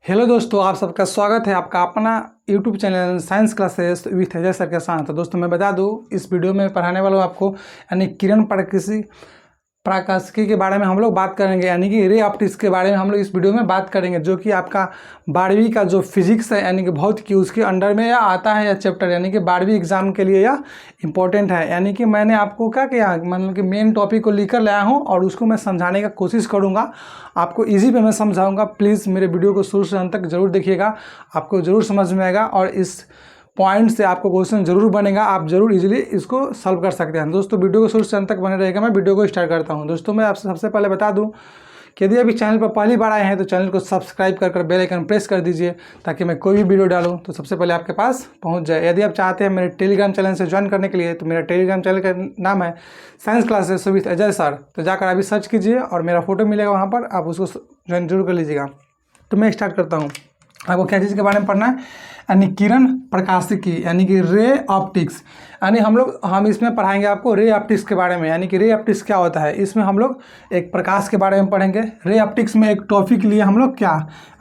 Hello दोस्तों, आप सबका स्वागत है आपका अपना YouTube channel science classes with Ajay sir के साथ। तो दोस्तों मैं बता दूं, इस वीडियो में पढ़ाने वाला हूं आपको यानी किरण प्रकाशिकी के बारे में हम लोग बात करेंगे, यानी कि रे ऑप्टिक्स के बारे में हम लोग इस वीडियो में बात करेंगे, जो कि आपका 12वीं का जो फिजिक्स है यानी कि भौतिकी उसके अंडर में या आता है या चैप्टर, यानी कि 12वीं एग्जाम के लिए यह इंपॉर्टेंट है। यानी कि मैंने आपको क्या किया, मतलब कि मेन टॉपिक को लेकर लाया हूँ और उसको मैं समझाने का कोशिश करूँगा, आपको ईजी पे मैं समझाऊँगा। प्लीज़ मेरे वीडियो को शुरू से अंत तक जरूर देखिएगा, आपको ज़रूर समझ में आएगा और इस पॉइंट से आपको क्वेश्चन जरूर बनेगा, आप जरूर इजीली इसको सॉल्व कर सकते हैं। दोस्तों वीडियो को शुरू से अंत तक बने रहेगा। मैं वीडियो को स्टार्ट करता हूं। दोस्तों मैं आपसे सबसे पहले बता दूं कि यदि अभी चैनल पर पहली बार आए हैं तो चैनल को सब्सक्राइब कर बेल आइकन प्रेस कर दीजिए, ताकि मैं कोई भी वीडियो डालूं तो सबसे पहले आपके पास पहुंच जाए। यदि आप चाहते हैं मेरे टेलीग्राम चैनल से ज्वाइन करने के लिए, तो मेरा टेलीग्राम चैनल का नाम है science classes with Ajay sir. तो जाकर अभी सर्च कीजिए और मेरा फोटो मिलेगा वहाँ पर, आप उसको ज्वाइन जरूर कर लीजिएगा। तो मैं स्टार्ट करता हूँ। आपको क्या चीज़ के बारे में पढ़ना है, यानी किरण प्रकाशिकी यानी कि रे ऑप्टिक्स। यानी हम इसमें पढ़ाएंगे आपको रे ऑप्टिक्स के बारे में, यानी कि रे ऑप्टिक्स क्या होता है। इसमें हम लोग एक प्रकाश के बारे में पढ़ेंगे। रे ऑप्टिक्स में एक टॉपिक लिए हम लोग क्या,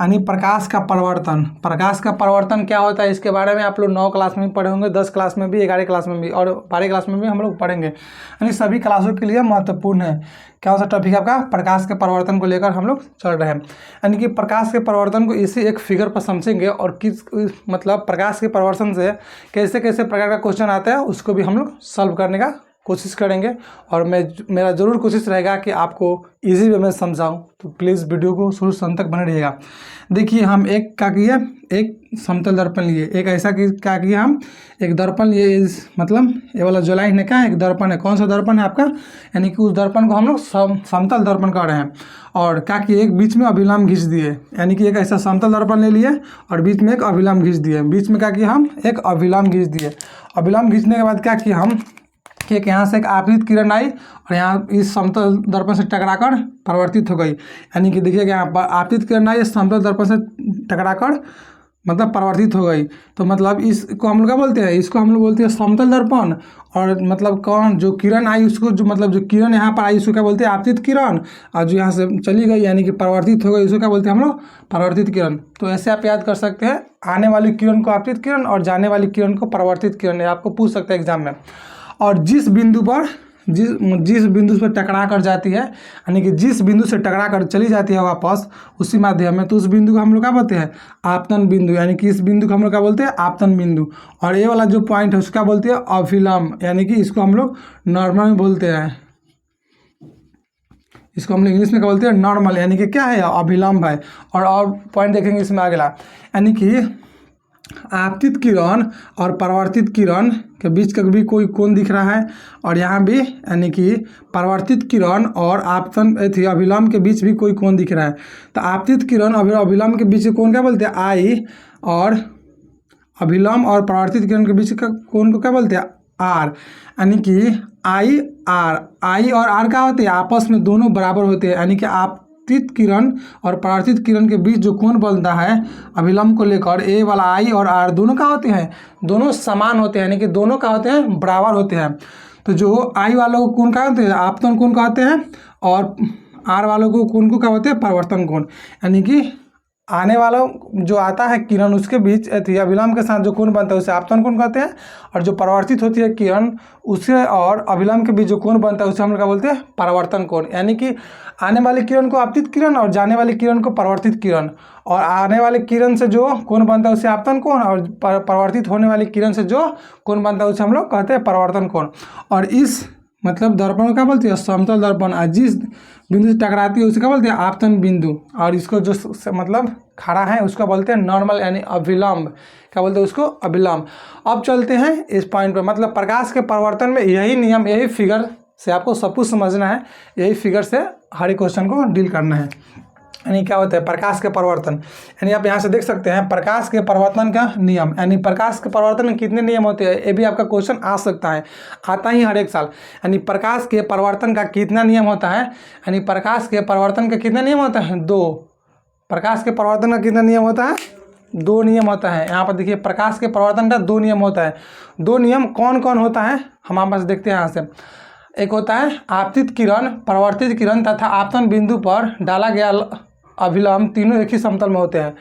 यानी प्रकाश का परिवर्तन। प्रकाश का परिवर्तन क्या होता है, इसके बारे में आप लोग 9 क्लास में भी पढ़े होंगे, 10 क्लास में भी, 11 क्लास में भी और 12 क्लास में भी हम लोग पढ़ेंगे। यानी सभी क्लासों के लिए महत्वपूर्ण है। क्या होता है टॉपिक आपका, प्रकाश के परिवर्तन को लेकर हम लोग चल रहे हैं। यानी कि प्रकाश के परिवर्तन को इसी एक फिगर पर समझेंगे और किस मतलब प्रकाश के परिवर्तन से कैसे कैसे प्रकार का क्वेश्चन आता है उसको भी हम लोग सॉल्व करने का कोशिश करेंगे। और मेरा ज़रूर कोशिश रहेगा कि आपको इजी वे में समझाऊं, तो प्लीज़ वीडियो को शुरू से अंत तक बने रहिएगा। देखिए हम एक क्या किए, एक समतल दर्पण लिए, एक ऐसा क्या किया, हम एक दर्पण लिए। इस मतलब ये वाला जो लाइन है क्या, एक दर्पण है। कौन सा दर्पण है आपका, यानी कि उस दर्पण को हम लोग समतल दर्पण कह रहे हैं। और क्या किए, एक बीच में अभिलंब खींच दिए, यानी कि एक ऐसा समतल दर्पण ले लिए और बीच में एक अभिलंब खींच दिए। बीच में क्या किया, हम एक अभिलंब खींच दिए। अभिलंब खींचने के बाद क्या किया हम, कि यहाँ से एक आपतित किरण आई और यहाँ इस समतल दर्पण से टकराकर परिवर्तित हो गई। यानी कि देखिए यहाँ पर आपतित किरण आई, समतल दर्पण से टकराकर मतलब परिवर्तित हो गई। तो मतलब इसको हम लोग क्या बोलते हैं, इसको हम लोग बोलते हैं समतल दर्पण। और मतलब कौन जो किरण आई उसको, जो मतलब जो किरण यहाँ पर आई उसको क्या बोलते हैं, आपतित किरण। और जो यहाँ से चली गई यानी कि परिवर्तित हो गई, उसको क्या बोलते हैं हम लोग, परावर्तित किरण। तो ऐसे आप याद कर सकते हैं, आने वाली किरण को आपतित किरण और जाने वाली किरण को परावर्तित किरण। आपको पूछ सकते हैं एग्जाम में। और जिस बिंदु पर जिस बिंदु पर टकरा कर जाती है, यानी कि जिस बिंदु से टकरा कर चली जाती है वापस उसी माध्यम में, तो उस बिंदु को हम लोग क्या बोलते हैं, आपतन बिंदु। यानी कि इस बिंदु को हम लोग क्या बोलते हैं, आपतन बिंदु। और ये वाला जो पॉइंट है उसको क्या बोलते हैं, अभिलंब। यानी कि इसको हम लोग नॉर्मल में बोलते हैं, इसको हम लोग इंग्लिश में क्या बोलते हैं, नॉर्मल। यानी कि क्या है, अभिलंब है। और पॉइंट देखेंगे इसमें अगला, यानी कि आपतित किरण और परावर्तित किरण के बीच का भी कोई कोण दिख रहा है, और यहाँ भी यानी कि परावर्तित किरण और आपतन अभिलंब के बीच भी कोई कोण दिख रहा है। तो आपतित किरण और अभिलंब के बीच कोण क्या बोलते हैं, आई। और अभिलंब और परावर्तित किरण के बीच का कोण को क्या बोलते हैं, आर। यानी कि आई और आर क्या होते हैं, आपस में दोनों बराबर होते हैं। यानी कि आपतित किरण और परावर्तित किरण के बीच जो कोण बनता है अभिलंब को लेकर, ए वाला आई और आर दोनों क्या होते हैं, दोनों समान होते हैं, यानी कि दोनों क्या होते हैं, बराबर होते हैं। तो जो आई वालों को कोण क्या होते हैं, आपतन कोण कहते हैं, और आर वालों को कोण को क्या होते हैं, परावर्तन कोण। यानी कि आने वाला जो आता है किरण उसके बीच अभिलंब के साथ जो कोण बनता है उसे आपतन कोण कहते हैं, और जो परावर्तित होती है किरण उसे और अभिलंब के बीच जो कोण बनता है उसे हम लोग क्या बोलते हैं, परावर्तन कोण। यानी कि आने वाली किरण को आपतित किरण और जाने वाली किरण को परावर्तित किरण, और आने वाली किरण से जो कोण बनता है उसे आपतन कोण, और परावर्तित होने वाली किरण से जो कोण बनता है उसे हम लोग कहते हैं परावर्तन कोण। और इस मतलब दर्पण को क्या बोलते हैं, समतल दर्पण। जिस बिंदु से टकराती है उसे क्या बोलते हैं, आपतन बिंदु। और इसको जो मतलब खड़ा है उसको बोलते हैं नॉर्मल, यानी अभिलंब। क्या बोलते हैं उसको, अभिलंब। अब चलते हैं इस पॉइंट पर, मतलब प्रकाश के परिवर्तन में यही नियम, यही फिगर से आपको सब कुछ समझना है, यही फिगर से हर एक क्वेश्चन को डील करना है। यानी क्या होता है प्रकाश के परिवर्तन, यानी आप यहाँ से देख सकते हैं प्रकाश के परिवर्तन का नियम। यानी प्रकाश के परिवर्तन में कितने नियम होते हैं, ये भी आपका क्वेश्चन आ सकता है, आता ही हर एक साल। यानी प्रकाश के परिवर्तन का कितना नियम होता है, यानी प्रकाश के परिवर्तन का कितना नियम होता है, 2। प्रकाश के परिवर्तन का कितना नियम होता है, 2 नियम होता है। यहाँ पर देखिए प्रकाश के परिवर्तन का 2 नियम होता है। 2 नियम कौन कौन होता है, हम आप पास देखते हैं यहाँ से। एक होता है आपतित किरण, परावर्तित किरण तथा आपतन बिंदु पर डाला गया अभिलंब, तीनों एक ही समतल में होते हैं।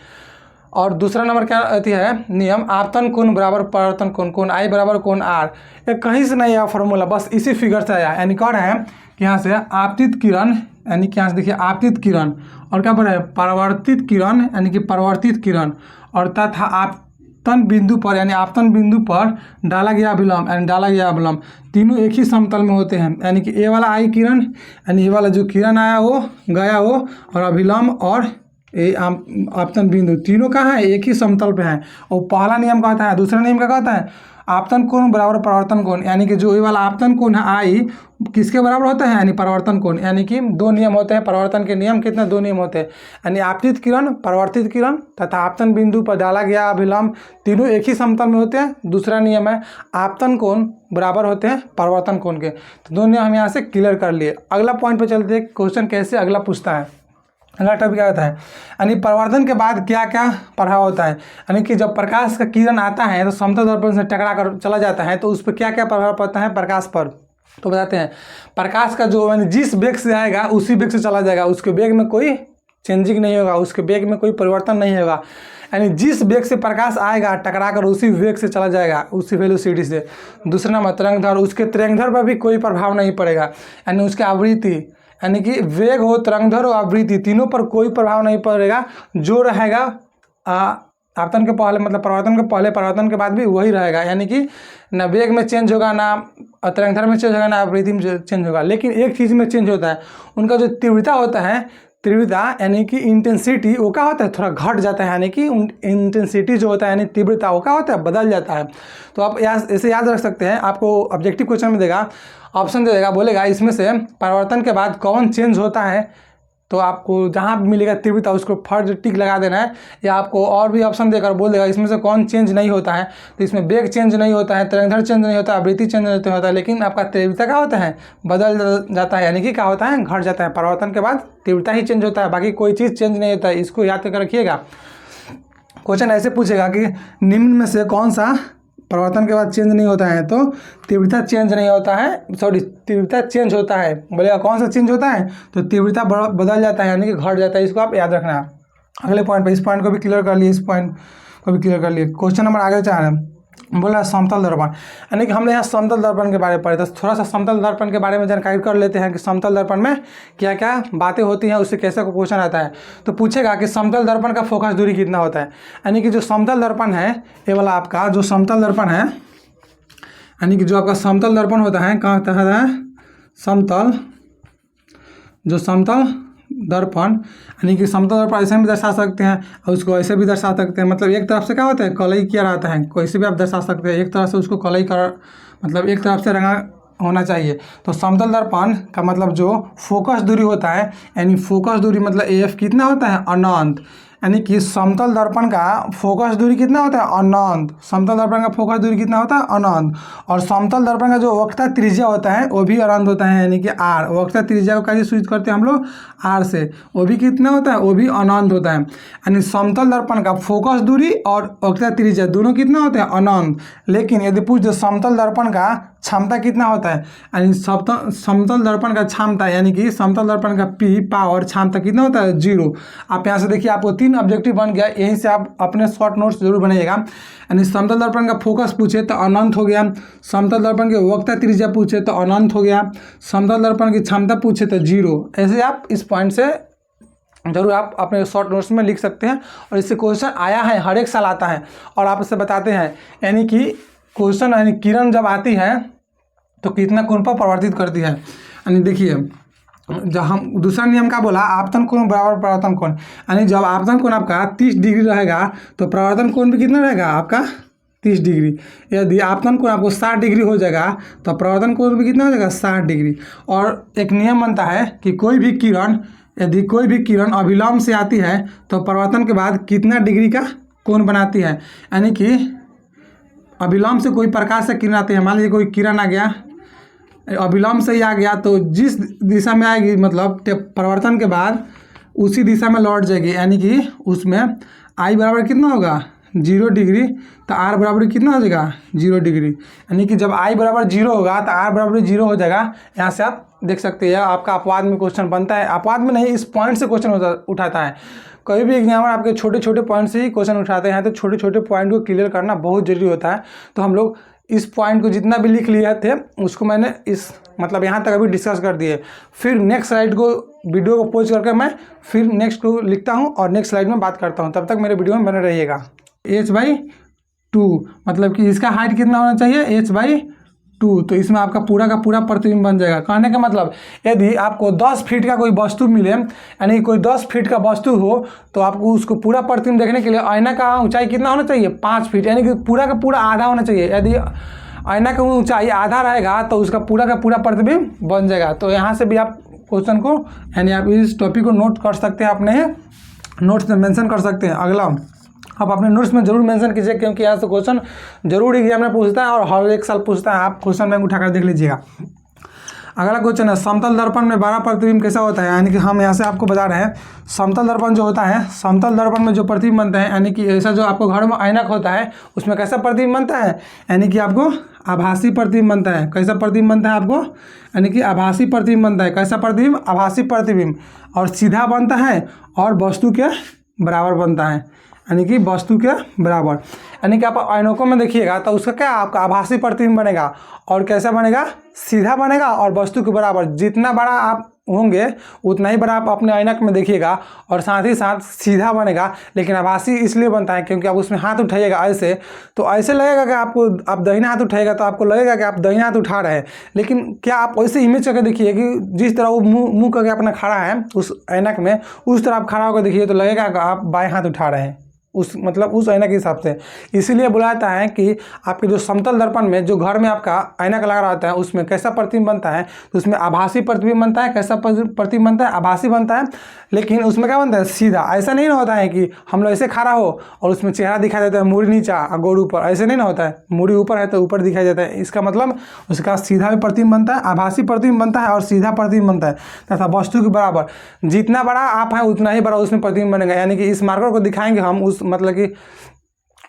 और दूसरा नंबर क्या आती है नियम, आपतन कोण बराबर परावर्तन कोण, कोण आई बराबर कोण आर। ये कहीं से नहीं आया फॉर्मूला, बस इसी फिगर से आया। यानी कौन है कि यहाँ से आपतित किरण, यानी कि यहाँ से देखिए आपतित किरण और क्या बोला है परावर्तित किरण, यानी कि परावर्तित किरण और तथा आपतन बिंदु पर, यानी आपतन बिंदु पर डाला गया अभिलंब, यानी डाला गया अभिलंब, तीनों एक ही समतल में होते हैं। यानी कि ए वाला आई किरण, यानी ये वाला जो किरण आया वो गया वो, और अभिलंब और ये आपतन बिंदु तीनों कहाँ है, एक ही समतल पे है। और पहला नियम का होता है, दूसरा नियम का होता है आपतन कोण बराबर परावर्तन कोण, यानी कि जो ये वाला आपतन कोण है आई किसके बराबर होता है, यानी परावर्तन कोण। यानी कि दो नियम होते हैं परावर्तन के, नियम कितने, दो नियम होते हैं, यानी आपतित किरण परावर्तित किरण तथा आपतन बिंदु पर डाला गया अभिलंब तीनों एक ही समतल में होते हैं। दूसरा नियम है आपतन कोण बराबर होते हैं परावर्तन कोण के। तो दो नियम हम यहाँ से क्लियर कर लिए। अगला पॉइंट पर चलते हैं, क्वेश्चन कैसे अगला पूछता है। अगला टॉपिक क्या होता है, यानी परावर्तन के बाद क्या क्या प्रभाव होता है। यानी कि जब प्रकाश का किरण आता है तो समतल दर्पण से टकरा कर चला जाता है तो उस पर क्या क्या प्रभाव पड़ता है प्रकाश पर, तो बताते हैं। प्रकाश का जो यानी जिस वेग से आएगा उसी वेग से चला जाएगा, उसके वेग में कोई चेंजिंग नहीं होगा, उसके वेग में कोई परिवर्तन नहीं होगा। यानी जिस वेग से प्रकाश आएगा टकरा कर उसी वेग से चला जाएगा, उसी वेलोसिटी से। दूसरा नंबर तरंगधर, उसके तरंगधर पर भी कोई प्रभाव नहीं पड़ेगा, यानी उसके आवृत्ति, यानी कि वेग हो तरंगधर हो आवृत्ति तीनों पर कोई प्रभाव नहीं पड़ेगा। जो रहेगा आपतन के पहले मतलब परावर्तन के पहले परावर्तन के बाद भी वही रहेगा। यानी कि ना वेग में चेंज होगा, ना तरंगधर में चेंज होगा, ना आवृत्ति में चेंज होगा। लेकिन एक चीज़ में चेंज होता है, उनका जो तीव्रता होता है, तीव्रता यानी कि इंटेंसिटी वो क्या होता है थोड़ा घट जाता है। यानी कि इंटेंसिटी जो होता है यानी तीव्रता वो क्या होता है बदल जाता है। तो आप ऐसे याद रख सकते हैं, आपको ऑब्जेक्टिव क्वेश्चन में देगा ऑप्शन दे देगा, बोलेगा इसमें से परावर्तन के बाद कौन चेंज होता है, तो आपको जहाँ भी मिलेगा तीव्रता उसको फर्स्ट टिक लगा देना है। या आपको और भी ऑप्शन देकर बोल देगा इसमें से कौन चेंज नहीं होता है, तो इसमें वेग चेंज नहीं होता है, तरंगधर चेंज नहीं होता है, आवृत्ति चेंज नहीं होता है, लेकिन आपका तीव्रता क्या होता है बदल जाता है। यानी कि क्या होता है घट जाता है। परावर्तन के बाद तीव्रता ही चेंज होता है, बाकी कोई चीज़ चेंज नहीं होता है। इसको याद करके रखिएगा। क्वेश्चन ऐसे पूछेगा कि निम्न में से कौन सा परावर्तन के बाद चेंज नहीं होता है, तो तीव्रता चेंज नहीं होता है, सॉरी तीव्रता चेंज होता है। बोलेगा कौन सा चेंज होता है, तो तीव्रता बदल जाता है, यानी कि घट जाता है। इसको आप याद रखना। अगले पॉइंट पे, इस पॉइंट को भी क्लियर कर लिए, इस पॉइंट को भी क्लियर कर लिए। क्वेश्चन नंबर आगे चाह रहे हैं, बोल रहा है समतल दर्पण, यानी कि हमने यहाँ समतल दर्पण के बारे में पढ़े, तो थोड़ा सा समतल दर्पण के बारे में जानकारी कर लेते हैं कि समतल दर्पण में क्या क्या बातें होती हैं, उससे कैसे को क्वेश्चन आता है। तो पूछेगा कि समतल दर्पण का फोकस दूरी कितना होता है। यानी कि जो समतल दर्पण है ये वाला आपका जो समतल दर्पण है, यानी कि जो आपका समतल दर्पण होता है कहाँ होता है समतल, जो समतल दर्पण, यानी कि समतल दर्पण ऐसे भी दर्शा सकते हैं और उसको ऐसे भी दर्शा सकते हैं। मतलब एक तरफ से क्या होता है कलई किया रहता है, कैसे भी आप दर्शा सकते हैं। एक तरफ से उसको कलई कर मतलब एक तरफ से रंगा होना चाहिए। तो समतल दर्पण का मतलब जो फोकस दूरी होता है, यानी फोकस दूरी मतलब AF कितना होता है अनंत। यानी कि समतल दर्पण का फोकस दूरी कितना होता है अनंत। समतल दर्पण का फोकस दूरी कितना होता है अनंत। और समतल दर्पण का जो वक्रता त्रिज्या होता है वो भी अनंत होता है, यानी कि R। वक्रता त्रिज्या को कैसे सूचित करते हैं हम लोग R से, वो भी कितना होता है वो भी अनंत होता है। यानी समतल दर्पण का फोकस दूरी और वक्रता त्रिज्या दोनों कितना होते हैं अनंत। लेकिन यदि पूछ दो समतल दर्पण का क्षमता कितना होता है, यानी समतल दर्पण का क्षमता, यानी कि समतल दर्पण का P पावर क्षमता कितना होता है 0। आप यहाँ से देखिए आपको 3 ऑब्जेक्टिव बन गया, यहीं से आप अपने शॉर्ट नोट्स जरूर बनाइएगा। यानी समतल दर्पण का फोकस पूछे तो अनंत हो गया, समतल दर्पण के वक्रता त्रिज्या पूछे तो अनंत हो गया, समतल दर्पण की क्षमता पूछे तो 0। ऐसे आप इस पॉइंट से जरूर आप अपने शॉर्ट नोट्स में लिख सकते हैं। और इससे क्वेश्चन आया है, हर एक साल आता है और आप इससे बताते हैं। यानी कि क्वेश्चन यानी किरण जब आती है तो कितना कोण पर परिवर्तित करती है। यानी देखिए जब हम दूसरा नियम का बोला आपतन कोण बराबर परावर्तन कोण, यानी जब आपतन कोण आपका 30 डिग्री रहेगा तो परावर्तन कोण भी कितना रहेगा आपका 30 डिग्री। यदि आपतन कोण आपको 60 डिग्री हो जाएगा तो परावर्तन कोण भी कितना हो जाएगा 60 डिग्री। और एक नियम बनता है कि कोई भी किरण अभिलंब से आती है तो परावर्तन के बाद कितना डिग्री का कोण बनाती है। यानी कि अभिलंब से कोई प्रकाश से किरण आती है, मान लीजिए कोई किरण आ गया अभिलंब से ही आ गया तो जिस दिशा में आएगी मतलब परिवर्तन के बाद उसी दिशा में लौट जाएगी। यानी कि उसमें I बराबर कितना होगा 0 डिग्री, तो R बराबर कितना हो जाएगा 0 डिग्री। यानी कि जब I बराबर 0 होगा तो R बराबर 0 हो जाएगा। यहाँ से आप देख सकते हैं आपका अपवाद में क्वेश्चन बनता है, अपवाद में नहीं इस पॉइंट से क्वेश्चन उठाता है। कोई भी एग्जामर आपके छोटे छोटे पॉइंट से ही क्वेश्चन उठाते हैं, तो छोटे छोटे पॉइंट को क्लियर करना बहुत जरूरी होता है। तो हम लोग इस पॉइंट को जितना भी लिख लिए थे उसको मैंने इस मतलब यहाँ तक अभी डिस्कस कर दिए। फिर नेक्स्ट स्लाइड को वीडियो को पॉज करके मैं फिर नेक्स्ट को लिखता हूँ और नेक्स्ट स्लाइड में बात करता हूँ। तब तक मेरे वीडियो में बने रहिएगा। h/2 मतलब कि इसका हाइट कितना होना चाहिए, h/2। तो इसमें आपका पूरा का पूरा प्रतिबिंब बन जाएगा। कहने का मतलब यदि आपको 10 फीट का कोई वस्तु मिले, यानी कोई 10 फीट का वस्तु हो, तो आपको उसको पूरा प्रतिबिंब देखने के लिए आईना का ऊंचाई कितना होना चाहिए, 5 फीट, यानी कि पूरा का पूरा आधा होना चाहिए। यदि आईना का ऊंचाई आधा रहेगा तो उसका पूरा का पूरा प्रतिबिंब बन जाएगा। तो यहाँ से भी आप क्वेश्चन को यानी आप इस टॉपिक को नोट कर सकते हैं, अपने नोट्स में मेंशन कर सकते हैं। अगला आप अपने नोट्स में जरूर मेंशन कीजिए, क्योंकि यहाँ से क्वेश्चन जरूर एग्जाम में पूछता है और हर एक साल पूछता है। आप क्वेश्चन बैंक उठाकर देख लीजिएगा। अगला क्वेश्चन है, समतल दर्पण में 12 प्रतिबिंब कैसा होता है। यानी कि हम यहाँ से आपको बता रहे हैं, समतल दर्पण जो होता है, समतल दर्पण में जो प्रतिबिंब बनता है, यानी कि ऐसा जो आपको घर में ऐनक होता है उसमें कैसा प्रतिबिंब बनता है, यानी कि आपको आभासी प्रतिबिंब बनता है। कैसा प्रतिबिंब बनता है आपको, यानी कि आभासी प्रतिबिंब बनता है। कैसा प्रतिबिंब, आभासी प्रतिबिंब, और सीधा बनता है और वस्तु के बराबर बनता है, यानी कि वस्तु के बराबर। यानी कि आप ऐनकों में देखिएगा तो उसका क्या आपका आभासी प्रतिबिंब बनेगा, और कैसा बनेगा, सीधा बनेगा और वस्तु के बराबर। जितना बड़ा आप होंगे उतना ही बड़ा आप अपने ऐनक में देखिएगा, और साथ ही साथ सीधा बनेगा। लेकिन आभासी इसलिए बनता है क्योंकि आप उसमें हाथ उठाइएगा ऐसे, तो ऐसे लगेगा कि आपको, आप दाहिना हाथ उठाएगा तो आपको लगेगा कि आप दाहिना हाथ उठा रहे हैं। लेकिन क्या आप वैसे इमेज करके देखिए कि जिस तरह वो मुँह करके अपना खड़ा है उस ऐनक में, उस तरह आप खड़ा होकर देखिए तो लगेगा कि आप बाएँ हाथ उठा रहे हैं, उस मतलब उस ऐनक के हिसाब से। इसीलिए बोला जाता है कि आपके जो समतल दर्पण में जो घर में आपका ऐनक लगा रहता है उसमें कैसा प्रतिबिंब बनता है, तो उसमें आभासी प्रतिबिंब बनता है। कैसा प्रतिबिंब बनता है, आभासी बनता है। लेकिन उसमें क्या बनता है, सीधा। ऐसा नहीं ना होता है कि हम लोग ऐसे खड़ा हो और उसमें चेहरा दिखाई देता है, मूड़ी नीचा और गोड़ ऊपर, ऐसे नहीं ना होता है। मूड़ी ऊपर है तो ऊपर दिखाई देता है। इसका मतलब उसका सीधा भी प्रतिबिंब बनता है, आभासी प्रतिबिंब बनता है और सीधा प्रतिबिंब बनता है तथा वस्तु के बराबर। जितना बड़ा आप है उतना ही बड़ा उसमें प्रतिबिंब बनेगा। यानी कि इस मार्कर को दिखाएंगे हम उस मतलब कि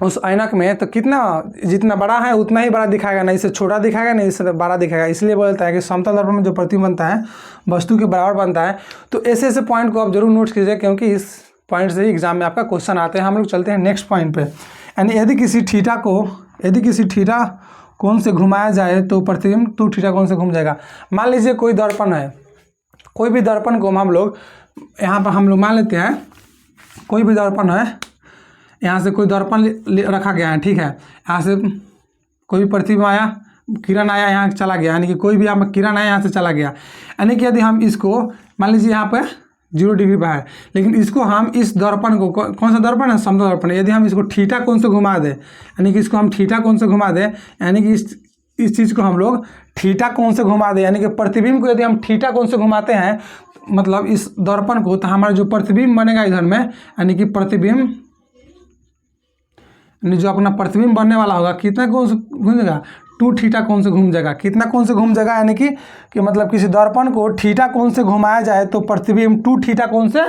उस ऐनक में, तो कितना जितना बड़ा है उतना ही बड़ा दिखाएगा, नहीं इससे छोटा दिखाएगा नहीं इससे बड़ा दिखाएगा। इसलिए बोलता है कि समतल दर्पण में जो प्रतिबिंब बनता है वस्तु के बराबर बनता है। तो ऐसे ऐसे पॉइंट को आप जरूर नोट कीजिए, क्योंकि इस पॉइंट से ही एग्जाम में आपका क्वेश्चन आते हैं। हम लोग चलते हैं नेक्स्ट पॉइंट पे। यानी यदि किसी थीटा कोण से घुमाया जाए तो प्रतिबिंब 2 थीटा कोण से घूम जाएगा। मान लीजिए कोई दर्पण है, कोई भी दर्पण को हम लोग यहाँ पर हम लोग मान लेते हैं, कोई भी दर्पण है, यहाँ से कोई दर्पण रखा गया है, ठीक है। यहाँ से कोई भी प्रतिबिंब आया, किरण आया, यहाँ चला गया, यानी कि कोई भी यहाँ किरण आया यहाँ से चला गया। यानी कि यदि हम इसको मान लीजिए यहाँ पर 0 डिग्री पर है, लेकिन इसको हम इस दर्पण को, कौन सा दर्पण है, समतल दर्पण, यदि हम इसको थीटा कोण से घुमा दें, यानी कि इसको हम थीटा कोण से घुमा दें, यानी कि इस चीज़ को हम लोग थीटा कोण से घुमा दें, यानी कि प्रतिबिंब को यदि हम थीटा कोण से घुमाते हैं, मतलब इस दर्पण को, तो हमारा जो प्रतिबिंब बनेगा इधर में, यानी कि प्रतिबिंब जो अपना प्रतिबिंब बनने वाला होगा कितना कोण से घूमेगा, 2 थीटा कोण से घूम जाएगा। कितना कोण से घूम जाएगा, यानी कि मतलब किसी दर्पण को थीटा कोण से घुमाया जाए तो प्रतिबिंब 2 थीटा कोण से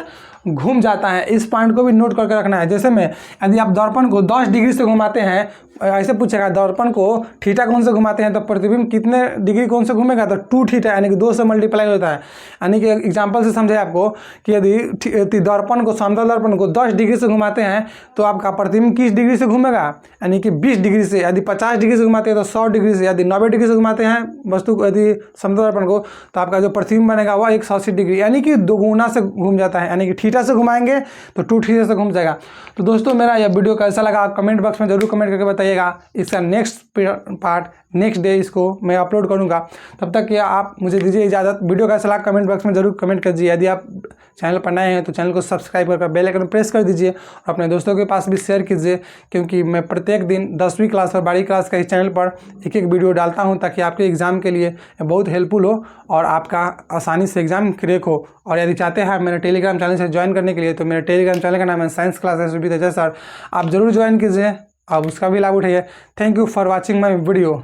घूम जाता है। इस पॉइंट को भी नोट करके रखना है। जैसे में यदि आप दर्पण को 10 डिग्री से घुमाते हैं, ऐसे पूछेगा दर्पण को थीटा कोण से घुमाते हैं तो प्रतिबिंब कितने डिग्री कोण से घूमेगा, तो 2 थीटा, यानी कि 2 से मल्टीप्लाई होता है। यानी कि एग्जांपल से समझे आपको कि यदि दर्पण को, समतल दर्पण को 10 डिग्री से घुमाते हैं तो आपका प्रतिबिंब किस डिग्री से घूमेगा, यानी कि 20 डिग्री से। यदि 50 डिग्री से घुमाते हैं तो 100 डिग्री से। यदि 90 डिग्री से घुमाते हैं वस्तु को, यदि समतल दर्पण को, तो आपका जो प्रतिबिंब बनेगा वह 180 डिग्री, यानी कि 2 गुना से घूम जाता है। यानी कि थीटा से घुमाएंगे तो 2 थीटा से घूम जाएगा। तो दोस्तों मेरा यह वीडियो कैसा लगा आप कमेंट बॉक्स में जरूर कमेंट करके बताइएगा। इसका नेक्स्ट पार्ट नेक्स्ट डे इसको मैं अपलोड करूंगा। तब तक या आप मुझे दीजिए इजाज़त। वीडियो कैसा लगा कमेंट बॉक्स में जरूर कमेंट कीजिए। यदि आप चैनल पर नए हैं तो चैनल को सब्सक्राइब करके बेल आइकन प्रेस कर दीजिए और अपने दोस्तों के पास भी शेयर कीजिए, क्योंकि मैं प्रत्येक दिन 10वीं क्लास और 12वीं क्लास का इस चैनल पर एक वीडियो डालता हूं, ताकि आपके एग्ज़ाम के लिए बहुत हेल्पफुल हो और आपका आसानी से एग्ज़ाम क्रैक हो। और यदि चाहते हैं मेरे टेलीग्राम चैनल से ज्वाइन करने के लिए, तो मेरे टेलीग्राम चैनल का नाम है science classes with Ajay sir. आप जरूर ज्वाइन कीजिए, आप उसका भी लाभ उठाइए। Thank you for watching my video.